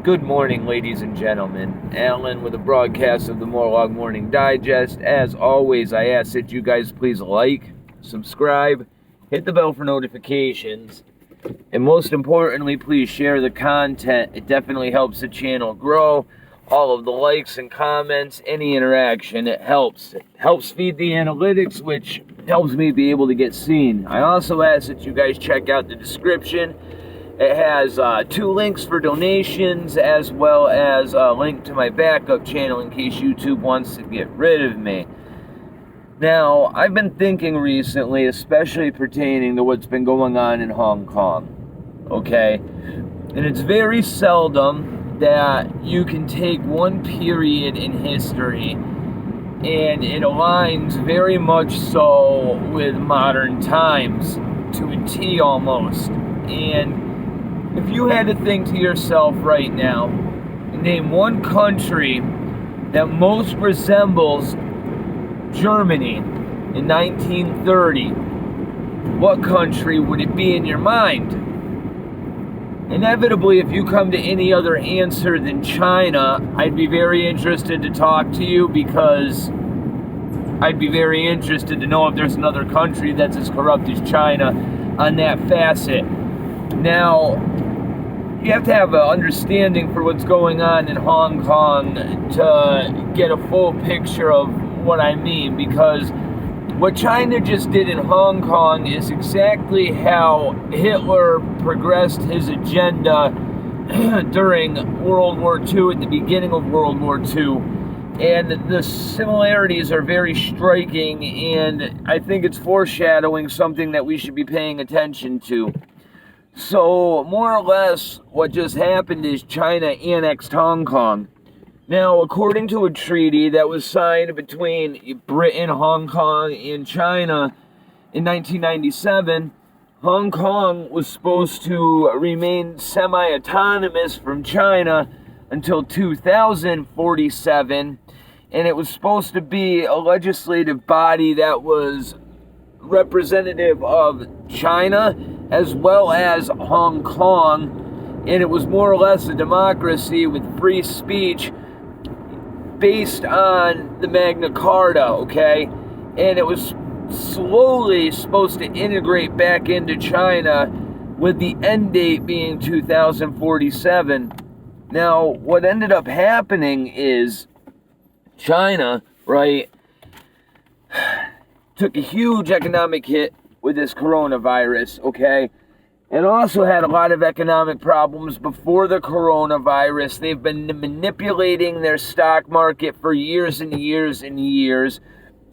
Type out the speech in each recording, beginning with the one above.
Good morning, ladies and gentlemen. Alan with a broadcast of the Morlog Morning Digest. As always, I ask that you guys please like, subscribe, hit the bell for notifications, and most importantly, please share the content. It definitely helps the channel grow. All of the likes and comments, any interaction, it helps. It helps feed the analytics, which helps me be able to get seen. I also ask that you guys check out the description. It has 2 links for donations, as well as a link to my backup channel in case YouTube wants to get rid of me. Now, I've been thinking recently, especially pertaining to what's been going on in Hong Kong, okay? And it's very seldom that you can take one period in history and it aligns very much so with modern times, to a T almost. And if you had to think to yourself right now, name one country that most resembles Germany in 1930, what country would it be in your mind? Inevitably, if you come to any other answer than China, I'd be very interested to talk to you, because I'd be very interested to know if there's another country that's as corrupt as China on that facet. Now, you have to have an understanding for what's going on in Hong Kong to get a full picture of what I mean, because what China just did in Hong Kong is exactly how Hitler progressed his agenda during World War II, at the beginning of World War II. And the similarities are very striking, and I think it's foreshadowing something that we should be paying attention to. So, more or less, what just happened is China annexed Hong Kong. Now, according to a treaty that was signed between Britain, Hong Kong, and China in 1997, Hong Kong was supposed to remain semi-autonomous from China until 2047, and it was supposed to be a legislative body that was representative of China as well as Hong Kong, and it was more or less a democracy with free speech based on the Magna Carta, okay? And it was slowly supposed to integrate back into China, with the end date being 2047. Now, what ended up happening is China, right, took a huge economic hit with this coronavirus, okay? And also had a lot of economic problems before the coronavirus. They've been manipulating their stock market for years and years and years.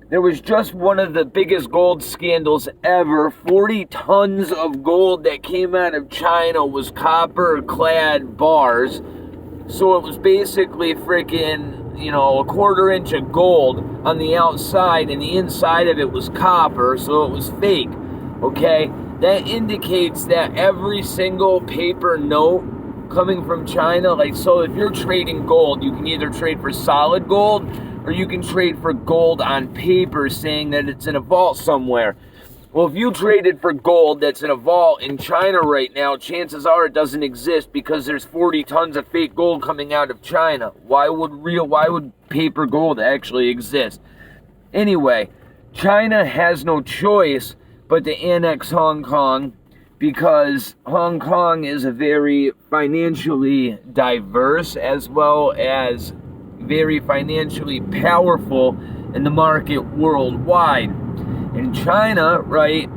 There was just one of the biggest gold scandals ever. 40 tons of gold that came out of China was copper-clad bars. So it was basically freaking, a quarter-inch of gold on the outside, and the inside of it was copper, so it was fake, okay? That indicates that every single paper note coming from China, so if you're trading gold, you can either trade for solid gold, or you can trade for gold on paper saying that it's in a vault somewhere. Well, if you traded for gold that's in a vault in China right now, chances are it doesn't exist, because there's 40 tons of fake gold coming out of China. Why would paper gold actually exist? Anyway, China has no choice but to annex Hong Kong, because Hong Kong is a very financially diverse as well as very financially powerful in the market worldwide. And China, right,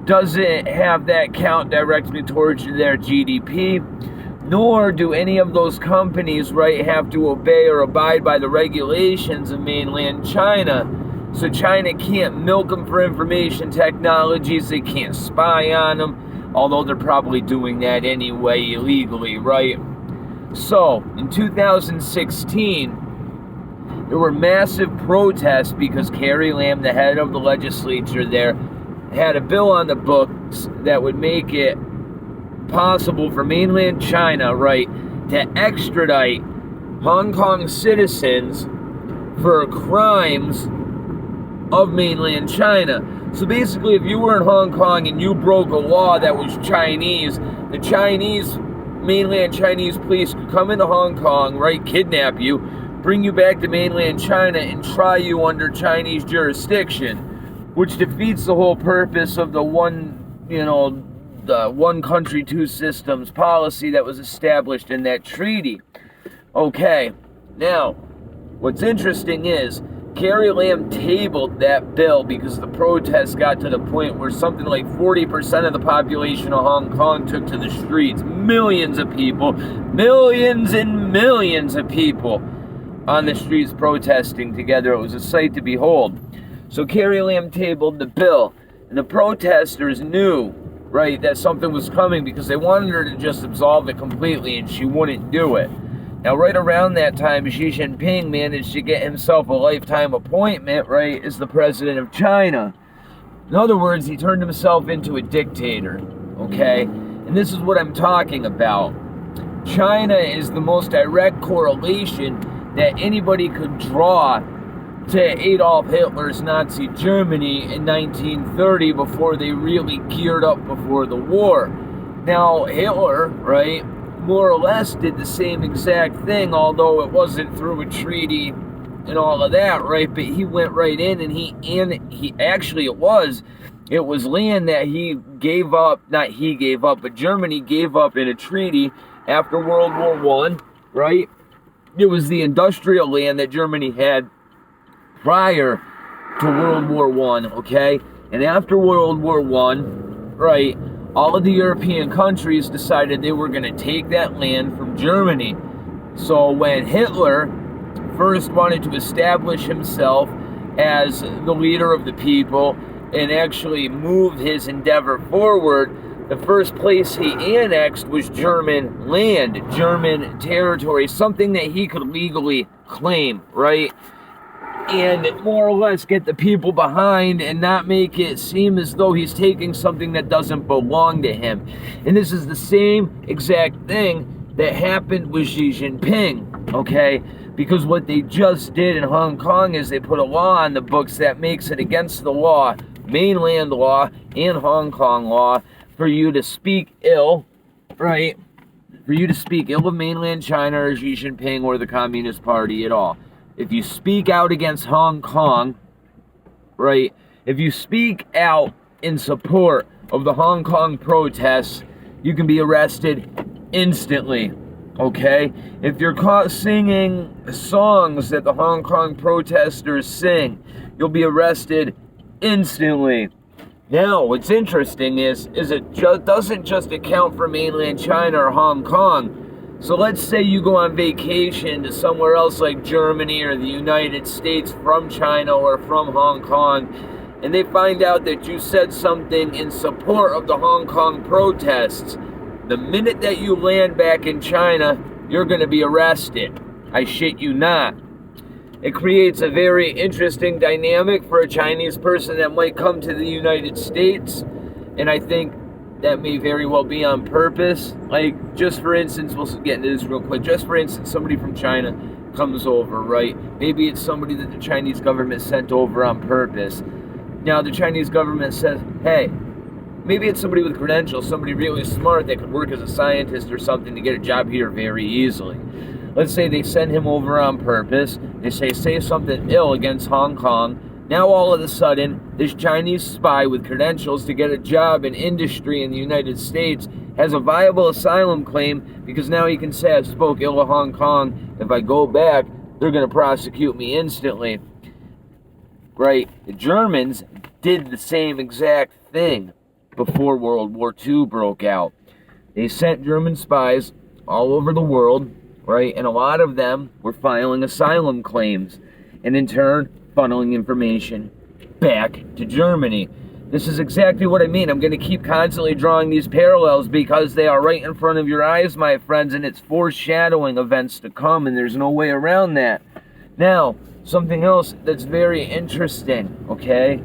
doesn't have that count directly towards their GDP, nor do any of those companies, right, have to obey or abide by the regulations of mainland China. So China can't milk them for information technologies, they can't spy on them, although they're probably doing that anyway illegally, right? So, in 2016, there were massive protests because Carrie Lam, the head of the legislature there, had a bill on the books that would make it possible for mainland China, right, to extradite Hong Kong citizens for crimes of mainland China. So basically, if you were in Hong Kong and you broke a law that was Chinese, the Chinese mainland Chinese police could come into Hong Kong, right, kidnap you, bring you back to mainland China, and try you under Chinese jurisdiction, which defeats the whole purpose of the one country, two systems policy that was established in that treaty. Okay, now, what's interesting is Carrie Lam tabled that bill because the protests got to the point where something like 40% of the population of Hong Kong took to the streets. Millions of people, millions and millions of people on the streets protesting together. It was a sight to behold. So Carrie Lam tabled the bill, and the protesters knew, right, that something was coming because they wanted her to just absolve it completely, and she wouldn't do it. Now, right around that time, Xi Jinping managed to get himself a lifetime appointment, right, as the president of China. In other words, he turned himself into a dictator, okay? And this is what I'm talking about. China is the most direct correlation that anybody could draw to Adolf Hitler's Nazi Germany in 1930 before they really geared up before the war. Now, Hitler, right, more or less did the same exact thing, although it wasn't through a treaty and all of that, right? But he went right in, and he actually it was land that he gave up, not he gave up, but Germany gave up in a treaty after World War I, right? It was the industrial land that Germany had prior to World War I, okay? And after World War I, right, all of the European countries decided they were going to take that land from Germany. So when Hitler first wanted to establish himself as the leader of the people and actually move his endeavor forward, the first place he annexed was German land, German territory, something that he could legally claim, right? And more or less get the people behind and not make it seem as though he's taking something that doesn't belong to him. And this is the same exact thing that happened with Xi Jinping, okay? Because what they just did in Hong Kong is they put a law on the books that makes it against the law, mainland law and Hong Kong law, for you to speak ill, right? For you to speak ill of mainland China or Xi Jinping or the Communist Party at all. If you speak out against Hong Kong, right, if you speak out in support of the Hong Kong protests, you can be arrested instantly, okay? If you're caught singing songs that the Hong Kong protesters sing, you'll be arrested instantly. Now, what's interesting is it doesn't just account for mainland China or Hong Kong. So let's say you go on vacation to somewhere else like Germany or the United States from China or from Hong Kong, and they find out that you said something in support of the Hong Kong protests. The minute that you land back in China, you're going to be arrested. I shit you not. It creates a very interesting dynamic for a Chinese person that might come to the United States, and I think that may very well be on purpose. Like, just for instance, we'll get into this real quick. Just for instance, somebody from China comes over, right? Maybe it's somebody that the Chinese government sent over on purpose. Now, the Chinese government says, hey, maybe it's somebody with credentials, somebody really smart that could work as a scientist or something to get a job here very easily. Let's say they send him over on purpose. They say something ill against Hong Kong. Now all of a sudden, this Chinese spy with credentials to get a job in industry in the United States has a viable asylum claim because now he can say, I spoke ill of Hong Kong. If I go back, they're going to prosecute me instantly. Right? The Germans did the same exact thing before World War II broke out. They sent German spies all over the world, right? And a lot of them were filing asylum claims. And in turn, funneling information back to Germany. This is exactly what I mean. I'm going to keep constantly drawing these parallels because they are right in front of your eyes, my friends, and it's foreshadowing events to come, and there's no way around that. Now, something else that's very interesting, okay?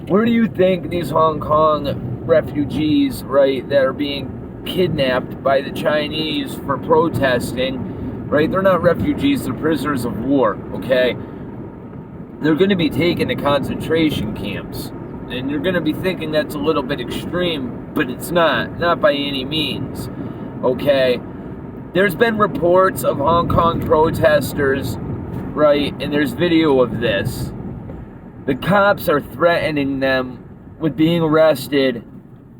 Where do you think these Hong Kong refugees, right, that are being kidnapped by the Chinese for protesting, right? They're not refugees, they're prisoners of war, okay? They're going to be taken to concentration camps. And you're going to be thinking that's a little bit extreme, but it's not by any means. Okay? There's been reports of Hong Kong protesters, right, and there's video of this. The cops are threatening them with being arrested,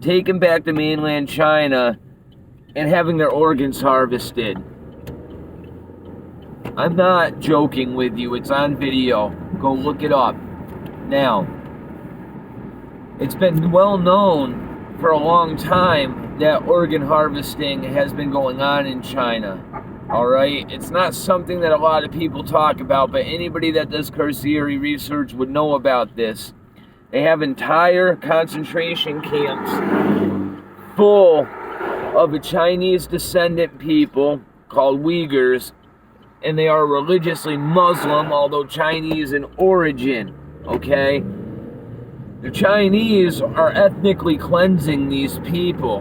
taken back to mainland China, and having their organs harvested. I'm not joking with you. It's on video. Go look it up. Now, it's been well known for a long time that organ harvesting has been going on in China. Alright? It's not something that a lot of people talk about, but anybody that does cursory research would know about this. They have entire concentration camps full of a Chinese descendant people called Uyghurs, and they are religiously Muslim, although Chinese in origin, okay? The Chinese are ethnically cleansing these people,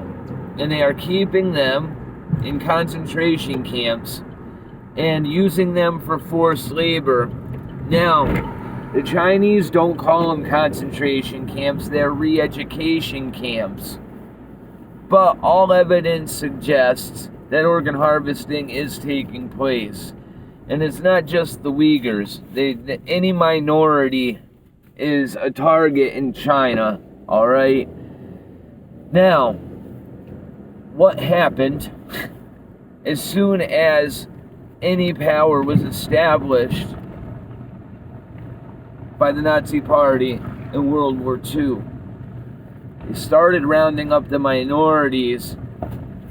and they are keeping them in concentration camps and using them for forced labor. Now, the Chinese don't call them concentration camps, they're re-education camps. But all evidence suggests that organ harvesting is taking place. And it's not just the Uyghurs. Any minority is a target in China, alright? Now, what happened as soon as any power was established by the Nazi Party in World War II? They started rounding up the minorities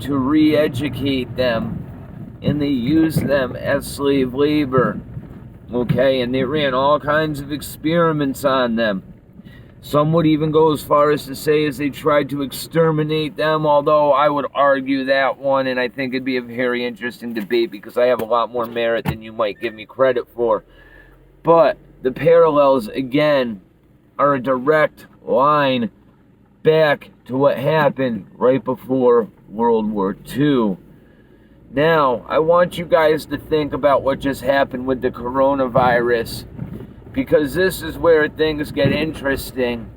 to re-educate them, and they used them as slave labor, okay? And they ran all kinds of experiments on them. Some would even go as far as to say as they tried to exterminate them, although I would argue that one, and I think it'd be a very interesting debate because I have a lot more merit than you might give me credit for. But the parallels, again, are a direct line back to what happened right before World War II. Now, I want you guys to think about what just happened with the coronavirus, because this is where things get interesting.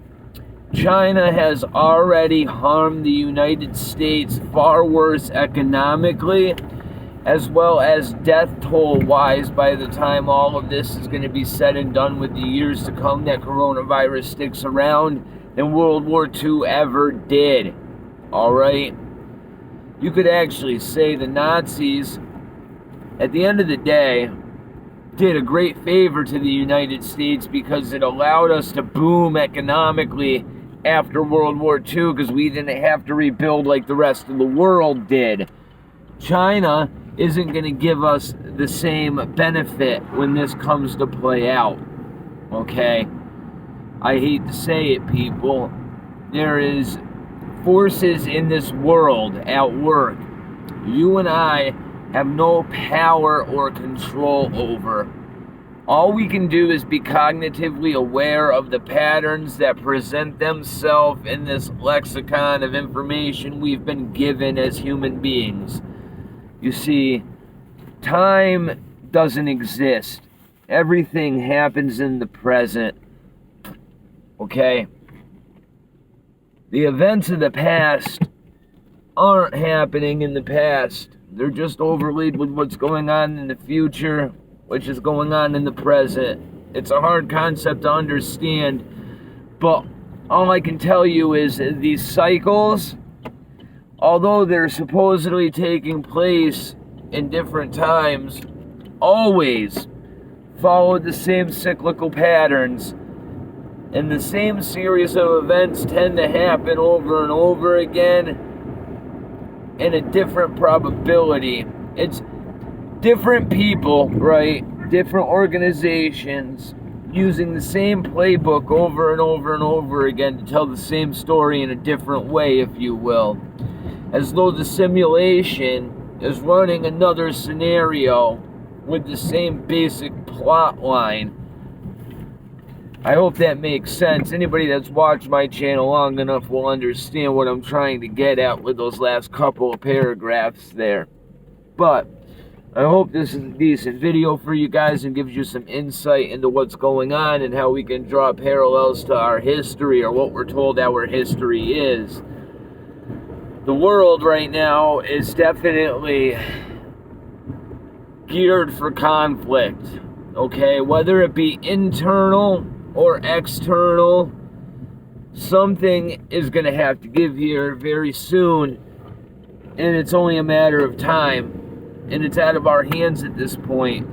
China has already harmed the United States far worse economically, as well as death toll-wise by the time all of this is going to be said and done with the years to come that coronavirus sticks around, than World War II ever did. Alright? You could actually say the Nazis, at the end of the day, did a great favor to the United States because it allowed us to boom economically after World War II because we didn't have to rebuild like the rest of the world did. China isn't going to give us the same benefit when this comes to play out. Okay? I hate to say it, people. There is forces in this world at work you and I have no power or control over. All we can do is be cognitively aware of the patterns that present themselves in this lexicon of information we've been given as human beings. You see, time doesn't exist. Everything happens in the present. Okay? The events of the past aren't happening in the past. They're just overlaid with what's going on in the future, which is going on in the present. It's a hard concept to understand, but all I can tell you is these cycles, although they're supposedly taking place in different times, always follow the same cyclical patterns. And the same series of events tend to happen over and over again in a different probability. It's different people, right? Different organizations using the same playbook over and over and over again to tell the same story in a different way, if you will. As though the simulation is running another scenario with the same basic plot line. I hope that makes sense. Anybody that's watched my channel long enough will understand what I'm trying to get at with those last couple of paragraphs there. But I hope this is a decent video for you guys and gives you some insight into what's going on and how we can draw parallels to our history, or what we're told our history is. The world right now is definitely geared for conflict, okay? Whether it be internal or external, something is going to have to give here very soon, and it's only a matter of time, and it's out of our hands at this point.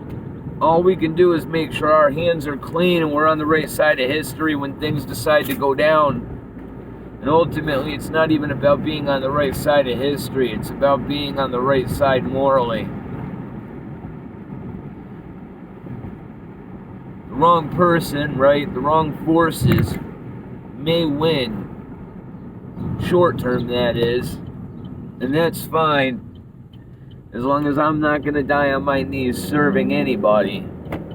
All we can do is make sure our hands are clean and we're on the right side of history when things decide to go down. And ultimately, it's not even about being on the right side of history. It's about being on the right side morally. The wrong person, right? The wrong forces may win. Short term, that is. And that's fine. As long as I'm not going to die on my knees serving anybody,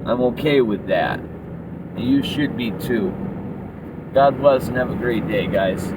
I'm okay with that. And you should be too. God bless and have a great day, guys.